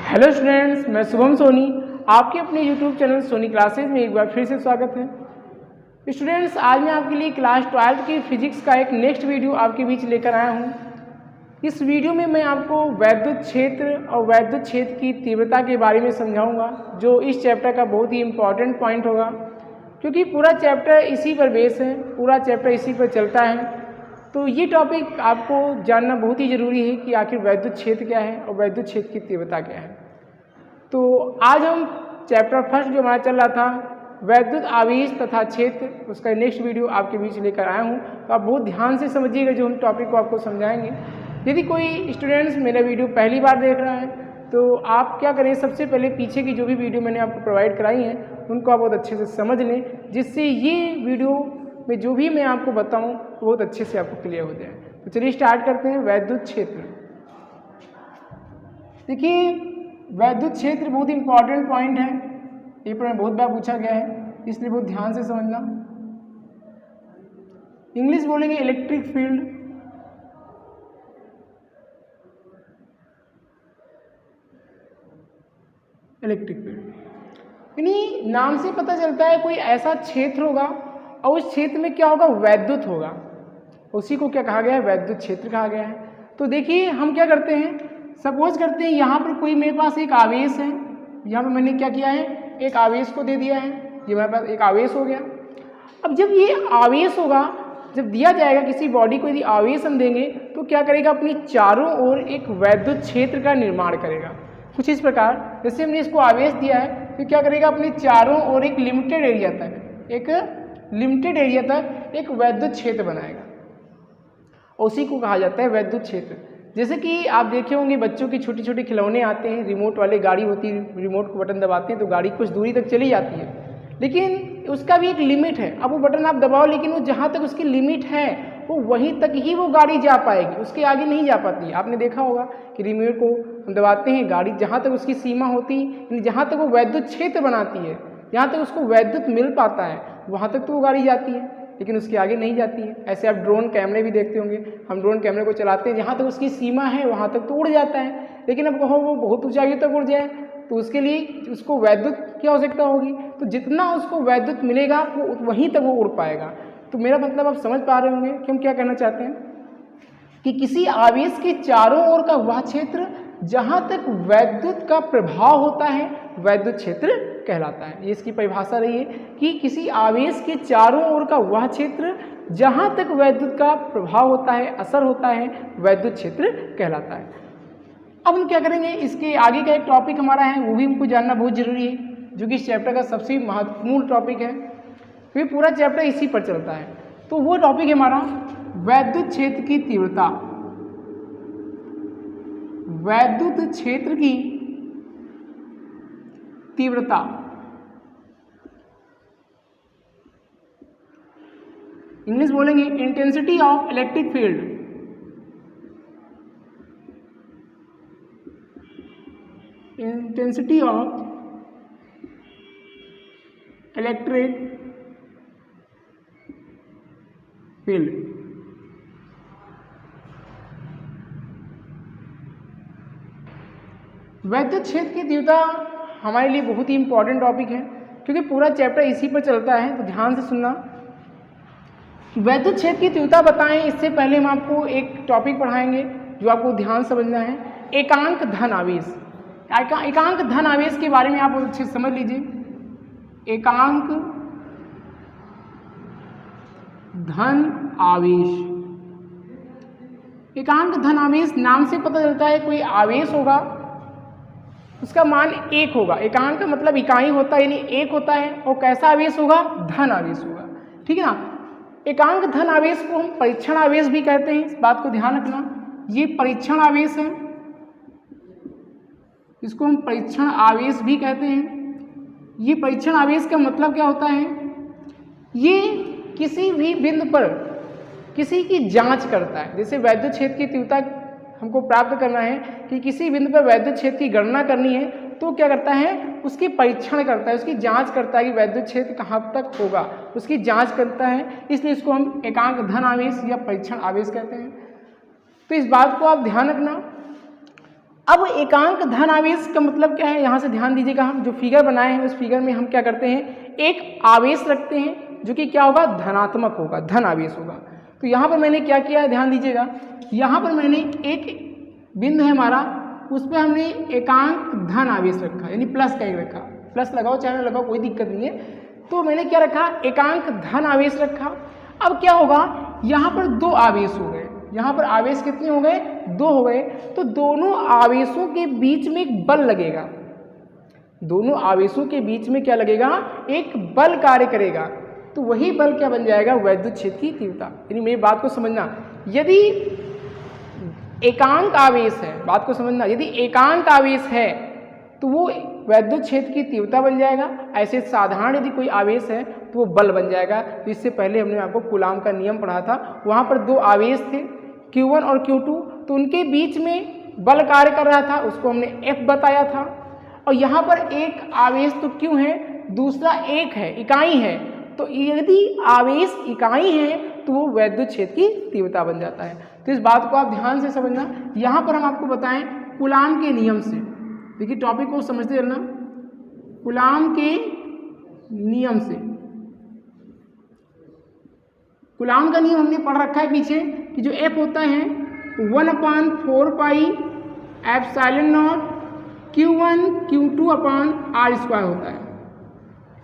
Hello students, मैं शुभम सोनी आपके अपने यूट्यूब चैनल सोनी क्लासेज में एक बार फिर से स्वागत है। स्टूडेंट्स, आज मैं आपके लिए क्लास 12 की फिजिक्स का एक नेक्स्ट वीडियो आपके बीच लेकर आया हूं। इस वीडियो में मैं आपको वैद्युत क्षेत्र और वैद्युत क्षेत्र की तीव्रता के बारे में समझाऊंगा, जो इस चैप्टर का बहुत ही इम्पॉर्टेंट पॉइंट होगा, क्योंकि पूरा चैप्टर इसी पर बेस है, पूरा चैप्टर इसी पर चलता है। तो ये टॉपिक आपको जानना बहुत ही ज़रूरी है कि आखिर वैद्युत क्षेत्र क्या है और वैद्युत क्षेत्र की तीव्रता क्या है। तो आज हम चैप्टर फर्स्ट जो हमारा चल रहा था वैद्युत आवेश तथा क्षेत्र, उसका नेक्स्ट वीडियो आपके बीच लेकर आया हूँ। तो आप बहुत ध्यान से समझिएगा जो हम टॉपिक को आपको समझाएंगे। यदि कोई स्टूडेंट्स मेरा वीडियो पहली बार देख रहा है तो आप क्या करें, सबसे पहले पीछे की जो भी वीडियो मैंने आपको प्रोवाइड कराई हैं उनको आप बहुत अच्छे से समझ लें, जिससे ये वीडियो में जो भी मैं आपको बताऊं बहुत अच्छे से आपको क्लियर हो जाए। तो चलिए स्टार्ट करते हैं। वैद्युत क्षेत्र, देखिए वैद्युत क्षेत्र बहुत इंपॉर्टेंट पॉइंट है, पेपर में बहुत बार पूछा गया है, इसलिए बहुत ध्यान से समझना। इंग्लिश बोलेंगे इलेक्ट्रिक फील्ड, इलेक्ट्रिक फील्ड यानी नाम से पता चलता है कोई ऐसा क्षेत्र होगा और उस क्षेत्र में क्या होगा, वैद्युत होगा, उसी को क्या कहा गया है, वैद्युत क्षेत्र कहा गया है। तो देखिए हम क्या करते हैं, सपोज करते हैं यहाँ पर कोई मेरे पास एक आवेश है, यहाँ पर मैंने क्या किया है, एक आवेश को दे दिया है, ये मेरे पास एक आवेश हो गया। अब जब ये आवेश होगा, जब दिया जाएगा किसी बॉडी को, यदि आवेश हम देंगे तो क्या करेगा, अपनी चारों ओर एक वैद्युत क्षेत्र का निर्माण करेगा। कुछ इस प्रकार, जैसे हमने इसको आवेश दिया है तो क्या करेगा, अपने चारों ओर एक लिमिटेड एरिया तक एक वैद्युत क्षेत्र बनाएगा, उसी को कहा जाता है वैद्युत क्षेत्र। जैसे कि आप देखे होंगे बच्चों की छोटी छोटी खिलौने आते हैं, रिमोट वाले गाड़ी होती है, रिमोट को बटन दबाते हैं तो गाड़ी कुछ दूरी तक चली जाती है, लेकिन उसका भी एक लिमिट है। अब वो बटन आप दबाओ, लेकिन वो जहाँ तक उसकी लिमिट है वो वहीं तक ही वो गाड़ी जा पाएगी, उसके आगे नहीं जा पाती। आपने देखा होगा कि रिमोट को हम दबाते हैं, गाड़ी जहाँ तक उसकी सीमा होती है, जहाँ तक वो वैद्युत क्षेत्र बनाती है, जहाँ तक उसको वैद्युत मिल पाता है, वहाँ तक तो वो गाड़ी जाती है, लेकिन उसके आगे नहीं जाती है। ऐसे आप ड्रोन कैमरे भी देखते होंगे, हम ड्रोन कैमरे को चलाते हैं, जहाँ तक उसकी सीमा है वहाँ तक तो उड़ जाता है, लेकिन अब कहो वो बहुत ऊंचाई तक उड़ जाए तो उसके लिए उसको वैद्युत की आवश्यकता होगी। तो जितना उसको वैद्युत मिलेगा वो वहीं तक वो उड़ पाएगा। तो मेरा मतलब आप समझ पा रहे होंगे कि हम क्या कहना चाहते हैं, कि किसी आवेश के चारों ओर का वह क्षेत्र जहाँ तक वैद्युत का प्रभाव होता है वैद्युत क्षेत्र कहलाता है। ये इसकी परिभाषा रही है कि किसी आवेश के चारों ओर का वह क्षेत्र जहाँ तक वैद्युत का प्रभाव होता है, असर होता है, वैद्युत क्षेत्र कहलाता है। अब हम क्या करेंगे, इसके आगे का एक टॉपिक हमारा है, वो भी हमको जानना बहुत जरूरी है, जो कि इस चैप्टर का सबसे महत्वपूर्ण टॉपिक है, क्योंकि पूरा चैप्टर इसी पर चलता है। तो वो टॉपिक है हमारा वैद्युत क्षेत्र की तीव्रता। वैद्युत क्षेत्र की तीव्रता, इंग्लिश बोलेंगे intensity of electric field. Intensity of electric field. वैद्युत क्षेत्र की तीव्रता हमारे लिए बहुत ही इंपॉर्टेंट टॉपिक है, क्योंकि पूरा चैप्टर इसी पर चलता है। तो ध्यान से सुनना, वैद्युत क्षेत्र की तीव्रता बताएं इससे पहले हम आपको एक टॉपिक पढ़ाएंगे जो आपको ध्यान समझना है, एकांक धन आवेश। एकांक धन आवेश के बारे में आप अच्छे से समझ लीजिए। एकांक धन आवेश, एकांक धन आवेश नाम से पता चलता है कोई आवेश होगा, उसका मान एक होगा। एकांक का मतलब इकाई होता है, यानी एक होता है, और कैसा आवेश होगा, धन आवेश होगा, ठीक है ना। एकांक धन आवेश को हम परीक्षण आवेश भी कहते हैं, इस बात को ध्यान रखना। ये परीक्षण आवेश है, इसको हम परीक्षण आवेश भी कहते हैं। ये परीक्षण आवेश का मतलब क्या होता है, ये किसी भी बिंदु पर किसी की जांच करता है। जैसे वैद्युत क्षेत्र की तीव्रता हमको प्राप्त करना है कि किसी बिंदु पर वैद्युत क्षेत्र की गणना करनी है, तो क्या करता है, उसकी परीक्षण करता है, उसकी जांच करता है कि वैद्युत क्षेत्र कहाँ तक होगा, उसकी जांच करता है। इसलिए इसको हम एकांक धन आवेश या परीक्षण आवेश कहते हैं। तो इस बात को आप ध्यान रखना। अब एकांक धन आवेश का मतलब क्या है, यहाँ से ध्यान दीजिएगा, हम जो फिगर बनाए हैं उस फिगर में हम क्या करते हैं, एक आवेश रखते हैं जो कि क्या होगा, धनात्मक होगा, धन आवेश होगा। तो यहाँ पर मैंने क्या किया है, ध्यान दीजिएगा, यहाँ पर मैंने एक बिंदु है हमारा, उस पर हमने एकांक धन आवेश रखा, यानी प्लस का एक रखा, प्लस लगाओ चाहे ना लगाओ कोई दिक्कत नहीं है। तो मैंने क्या रखा, एकांक धन आवेश रखा। अब क्या होगा, यहाँ पर दो आवेश हो गए, यहाँ पर आवेश कितने हो गए, दो हो गए। तो दोनों आवेशों के बीच में एक बल लगेगा, दोनों आवेशों के बीच में क्या लगेगा, एक बल कार्य करेगा। तो वही बल क्या बन जाएगा, वैद्युत क्षेत्र की तीव्रता। यानी मेरी बात को समझना, यदि एकांक आवेश है, बात को समझना, यदि एकांक आवेश है तो वो वैद्युत क्षेत्र की तीव्रता बन जाएगा। ऐसे साधारण यदि कोई आवेश है तो वो बल बन जाएगा। तो इससे पहले हमने आपको कूलाम का नियम पढ़ा था, वहाँ पर दो आवेश थे Q1 और Q2, तो उनके बीच में बल कार्य कर रहा था, उसको हमने F बताया था। और यहाँ पर एक आवेश तो Q है, दूसरा एक है, इकाई है। तो यदि आवेश इकाई है तो वो वैद्युत क्षेत्र की तीव्रता बन जाता है। तो इस बात को आप ध्यान से समझना। यहाँ पर हम आपको बताएं कूलाम के नियम से, देखिए टॉपिक को समझते रहना, कूलाम के नियम से। कूलाम का नियम हमने पढ़ रखा है पीछे कि जो F होता है 1/4 pi epsilon not Q1 Q2 upon R square होता है,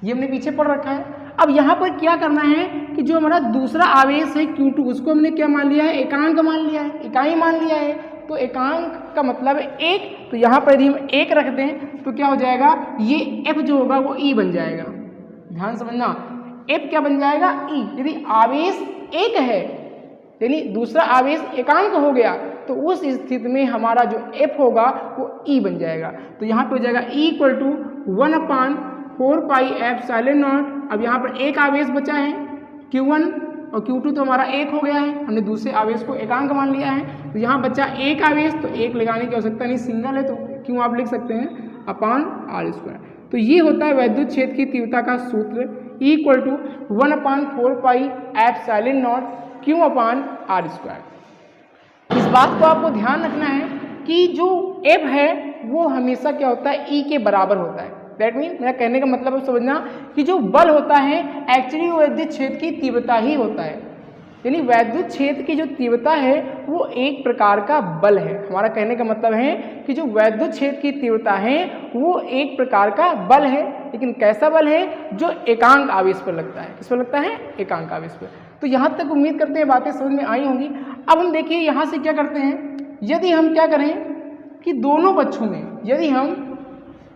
ये हमने पीछे पढ़ रखा है। अब यहाँ पर क्या करना है कि जो हमारा दूसरा आवेश है Q2, उसको हमने क्या मान लिया है, एकांक मान लिया है, इकाई मान लिया है। तो एकांक का मतलब है एक, तो यहाँ पर यदि हम एक रख दें तो क्या हो जाएगा, ये F जो होगा वो E बन जाएगा। ध्यान समझना, F क्या बन जाएगा, E। यदि आवेश एक है यानी दूसरा आवेश एकांक हो गया तो उस स्थिति में हमारा जो F होगा वो E बन जाएगा। तो यहाँ पे हो जाएगा E = 1/4 पाई एप्सिलॉन नॉट। अब यहाँ पर एक आवेश बचा है Q1 और Q2 तो हमारा एक हो गया है, हमने दूसरे आवेश को एकांक मान लिया है। तो यहाँ बचा एक आवेश, तो एक लगाने की आवश्यकता नहीं, सिंगल है तो क्यों आप लिख सकते हैं अपान R स्क्वायर। तो ये होता है वैद्युत क्षेत्र की तीव्रता का सूत्र, E = 1/4 pi epsilon not Q upon R square. इस बात को आपको ध्यान रखना है कि जो F है वो हमेशा क्या होता है, E के बराबर होता है। दैट मीन मेरा कहने का मतलब है समझना कि जो बल होता है एक्चुअली वो वैद्युत क्षेत्र की तीव्रता ही होता है। यानी वैद्युत क्षेत्र की जो तीव्रता है वो एक प्रकार का बल है। हमारा कहने का मतलब है कि जो वैद्युत क्षेत्र की तीव्रता है वो एक प्रकार का बल है, लेकिन कैसा बल है, जो एकांक आवेश पर लगता है। किस पर लगता है, एकांक आवेश पर। तो यहाँ तक उम्मीद करते हैं बातें समझ में आई होंगी। अब हम देखिए यहाँ से क्या करते हैं, यदि हम क्या करें कि दोनों पक्षों में, यदि हम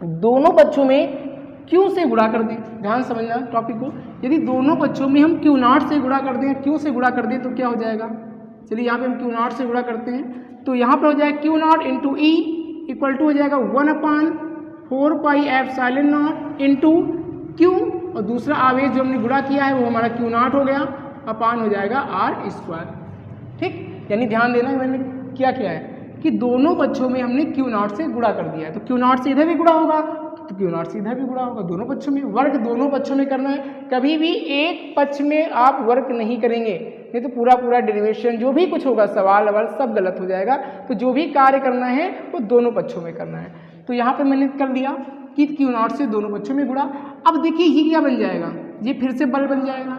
दोनों पक्षों में Q से गुणा कर दें, ध्यान समझना टॉपिक को, यदि दोनों पक्षों में हम Q0 से गुणा कर दें, Q से गुणा कर दें तो क्या हो जाएगा, चलिए यहाँ पे हम Q0 से गुणा करते हैं तो यहाँ पर हो जाएगा Q0 into E equal to हो जाएगा 1/4 pi epsilon not into Q, और दूसरा आवेश जो हमने गुणा किया है वो हमारा Q0 हो गया, अपान हो जाएगा R स्क्वायर। ठीक, यानी ध्यान देना मैंने क्या किया है कि दोनों पक्षों में हमने Q0 से गुणा कर दिया है। तो Q0 से इधर भी गुणा होगा तो Q0 से इधर भी गुणा होगा, दोनों पक्षों में। वर्ग दोनों पक्षों में करना है, कभी भी एक पक्ष में आप वर्ग नहीं करेंगे, नहीं तो पूरा डेरिवेशन जो भी कुछ होगा, सवाल अवाल सब गलत हो जाएगा। तो जो भी कार्य करना है वो दोनों पक्षों में करना है। तो यहाँ पर मैंने कर दिया कि Q0 से दोनों पक्षों में गुणा। अब देखिए ये क्या बन जाएगा, ये फिर से बल बन जाएगा,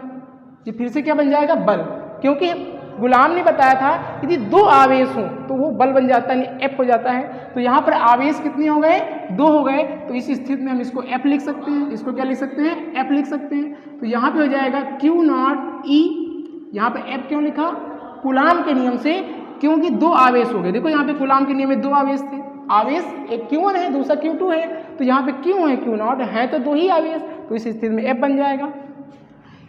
ये फिर से क्या बन जाएगा, बल। क्योंकि गुलाम ने बताया था यदि दो आवेश हों तो वो बल बन जाता है, F हो जाता है। तो यहाँ पर आवेश कितने हो गए, दो हो गए। तो इस स्थिति में हम इसको F लिख सकते हैं, इसको क्या लिख सकते हैं, F लिख सकते हैं। तो यहाँ पे हो जाएगा Q0 E, यहाँ पे F क्यों लिखा, कूलाम के नियम से, क्योंकि दो आवेश हो गए। देखो यहाँ पे कूलाम के नियम में दो आवेश थे, आवेश एक Q1 है दूसरा Q2 है, तो यहाँ पे क्यों है Q0 है तो दो ही आवेश, तो इस स्थिति में F बन जाएगा।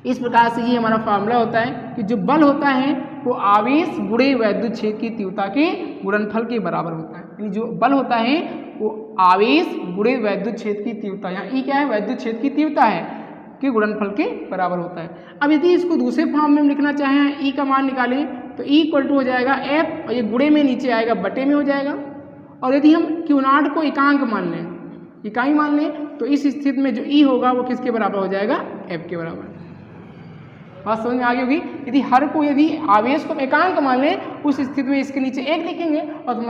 इस प्रकार से ये हमारा फार्मूला होता है कि जो बल होता है वो आवेश गुणे वैद्युत क्षेत्र की तीव्रता के गुणनफल के बराबर होता है। यानी जो बल होता है वो आवेश गुणे वैद्युत क्षेत्र की तीव्रता, यहाँ E क्या है, वैद्युत क्षेत्र की तीव्रता है, के गुणनफल के बराबर होता है। अब यदि इसको दूसरे फॉर्म में हम लिखना चाहें, E का मान निकालें तो E इक्वल टू हो जाएगा F, और ये गुणे में नीचे आएगा बटे में हो जाएगा। और यदि हम Q0 को एकांक मान लें, इकाई मान लें, तो इस स्थिति में जो E होगा वो किसके बराबर हो जाएगा, F के बराबर। बात समझ में आ गई होगी। यदि आवेश को एकांक मान लें उस स्थिति में इसके नीचे एक लिखेंगे। और तो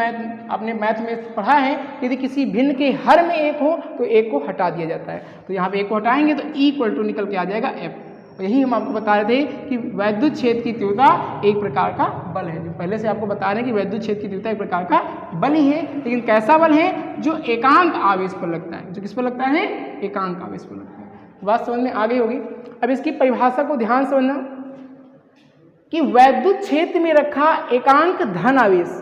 आपने मैथ में पढ़ा है यदि किसी भिन्न के हर में एक हो तो एक को हटा दिया जाता है। तो यहाँ पे एक को हटाएंगे तो E = निकल के आ जाएगा F। यही हम आपको बता रहे थे कि वैद्युत क्षेत्र की तीव्रता एक प्रकार का बल है। जो पहले से आपको बता रहे हैं कि वैद्युत क्षेत्र की तीव्रता एक प्रकार का बल ही है, लेकिन कैसा बल है? जो एकांक आवेश पर लगता है। जो किस पर लगता है? एकांक आवेश पर लगता है। बात समझ में आ गई होगी। अब इसकी परिभाषा को ध्यान से समझना कि वैद्युत क्षेत्र में रखा एकांक धन आवेश,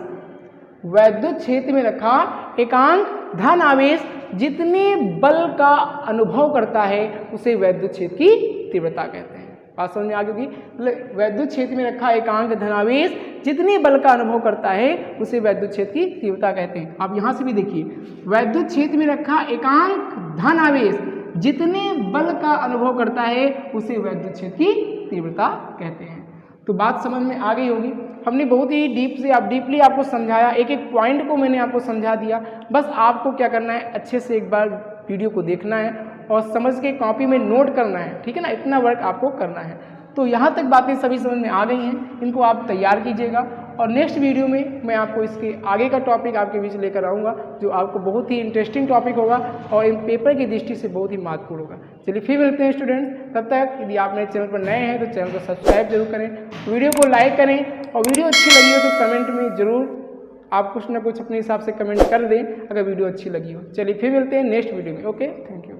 वैद्युत क्षेत्र में रखा एकांक धन आवेश जितने बल का अनुभव करता है उसे वैद्युत क्षेत्र की तीव्रता कहते हैं। बात समझ में आ गई होगी। वैद्युत क्षेत्र में रखा एकांक धनावेश जितने बल का अनुभव करता है उसे वैद्युत क्षेत्र की तीव्रता कहते हैं। आप यहाँ से भी देखिए, वैद्युत क्षेत्र में रखा एकांक धनावेश जितने बल का अनुभव करता है उसे वैद्युत क्षेत्र की तीव्रता कहते हैं। तो बात समझ में आ गई होगी। हमने बहुत ही डीपली आपको समझाया, एक एक पॉइंट को मैंने आपको समझा दिया। बस आपको क्या करना है, अच्छे से एक बार वीडियो को देखना है और समझ के कॉपी में नोट करना है, ठीक है ना। इतना वर्क आपको करना है। तो यहाँ तक बातें सभी समझ में आ गई हैं, इनको आप तैयार कीजिएगा और नेक्स्ट वीडियो में मैं आपको इसके आगे का टॉपिक आपके बीच लेकर आऊँगा जो आपको बहुत ही इंटरेस्टिंग टॉपिक होगा और इन पेपर की दृष्टि से बहुत ही महत्वपूर्ण होगा। चलिए फिर मिलते हैं स्टूडेंट्स। तब तक यदि आप मेरे चैनल पर नए हैं तो चैनल को सब्सक्राइब जरूर करें, वीडियो को लाइक करें और वीडियो अच्छी लगी हो तो कमेंट में ज़रूर आप कुछ ना कुछ अपने हिसाब से कमेंट कर दें अगर वीडियो अच्छी लगी हो। चलिए फिर मिलते हैं नेक्स्ट वीडियो में। Okay, thank you.